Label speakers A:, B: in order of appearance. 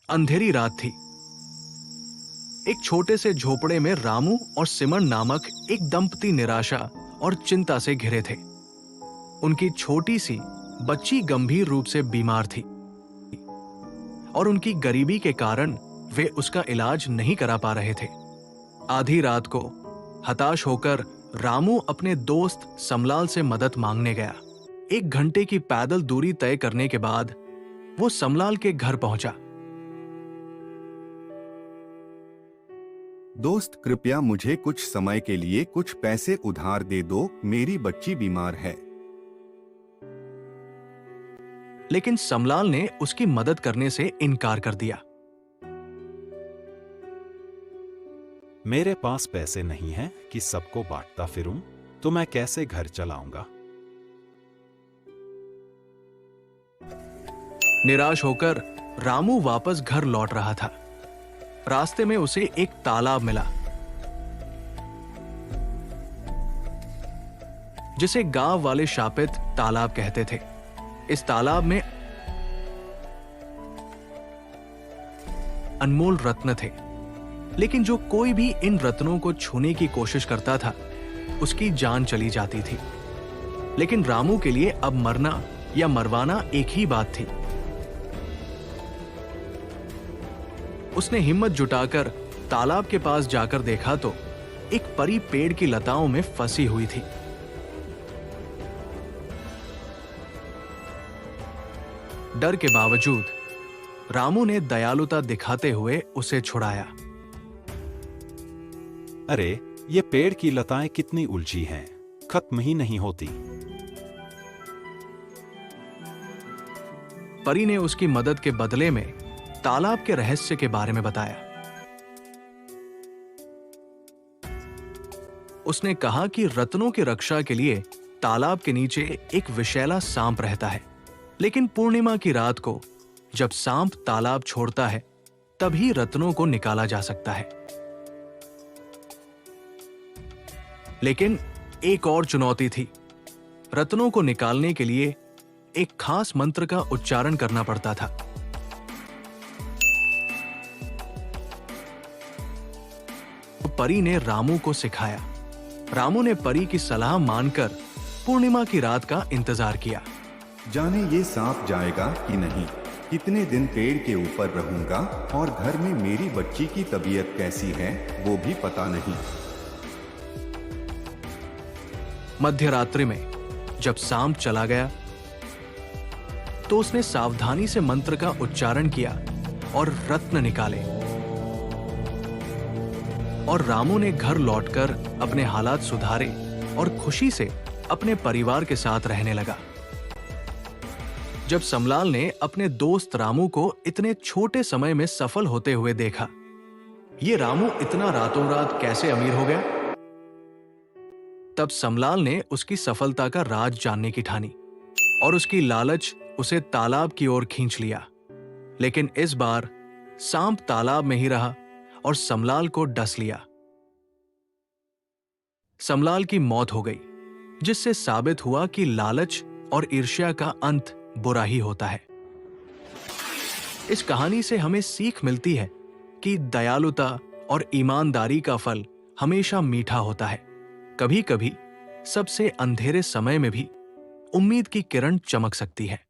A: अंधेरी रात थी। एक छोटे से झोपड़े में रामू और सिमर नामक एक दंपति निराशा और चिंता से घिरे थे। उनकी छोटी सी बच्ची गंभीर रूप से बीमार थी और उनकी गरीबी के कारण वे उसका इलाज नहीं करा पा रहे थे। आधी रात को हताश होकर रामू अपने दोस्त समलाल से मदद मांगने गया। 1 घंटे की पैदल दूरी तय करने के बाद वो समलाल के घर पहुंचा।
B: दोस्त, कृपया मुझे कुछ समय के लिए कुछ पैसे उधार दे दो, मेरी बच्ची बीमार है।
A: लेकिन समलाल ने उसकी मदद करने से इनकार कर दिया।
C: मेरे पास पैसे नहीं हैं कि सबको बांटता फिरूं, तो मैं कैसे घर चलाऊंगा।
A: निराश होकर रामू वापस घर लौट रहा था। रास्ते में उसे एक तालाब मिला जिसे गांव वाले शापित तालाब कहते थे। इस तालाब में अनमोल रत्न थे, लेकिन जो कोई भी इन रत्नों को छूने की कोशिश करता था उसकी जान चली जाती थी। लेकिन रामू के लिए अब मरना या मरवाना एक ही बात थी। उसने हिम्मत जुटाकर तालाब के पास जाकर देखा तो एक परी पेड़ की लताओं में फंसी हुई थी। डर के बावजूद रामू ने दयालुता दिखाते हुए उसे छुड़ाया।
C: अरे, ये पेड़ की लताएं कितनी उलझी हैं, खत्म ही नहीं होती।
A: परी ने उसकी मदद के बदले में तालाब के रहस्य के बारे में बताया। उसने कहा कि रत्नों की रक्षा के लिए तालाब के नीचे एक विषैला सांप रहता है, लेकिन पूर्णिमा की रात को जब सांप तालाब छोड़ता है तभी रत्नों को निकाला जा सकता है। लेकिन एक और चुनौती थी। रत्नों को निकालने के लिए एक खास मंत्र का उच्चारण करना पड़ता था। परी ने रामू को सिखाया। रामू ने परी की सलाह मानकर पूर्णिमा की रात का इंतजार किया।
B: जाने ये सांप जाएगा कि नहीं, कितने दिन पेड़ के ऊपर रहूंगा और घर में मेरी बच्ची की तबीयत कैसी है वो भी पता नहीं।
A: मध्य रात्रि में जब सांप चला गया तो उसने सावधानी से मंत्र का उच्चारण किया और रत्न निकाले, और रामू ने घर लौटकर अपने हालात सुधारे और खुशी से अपने परिवार के साथ रहने लगा। जब समलाल ने अपने दोस्त रामू को इतने छोटे समय में सफल होते हुए देखा, ये रामू इतना रातों रात कैसे अमीर हो गया, तब समलाल ने उसकी सफलता का राज जानने की ठानी और उसकी लालच उसे तालाब की ओर खींच लिया। लेकिन इस बार सांप तालाब में ही रहा और समलाल को डस लिया। समलाल की मौत हो गई, जिससे साबित हुआ कि लालच और ईर्ष्या का अंत बुरा ही होता है। इस कहानी से हमें सीख मिलती है कि दयालुता और ईमानदारी का फल हमेशा मीठा होता है। कभी कभी सबसे अंधेरे समय में भी उम्मीद की किरण चमक सकती है।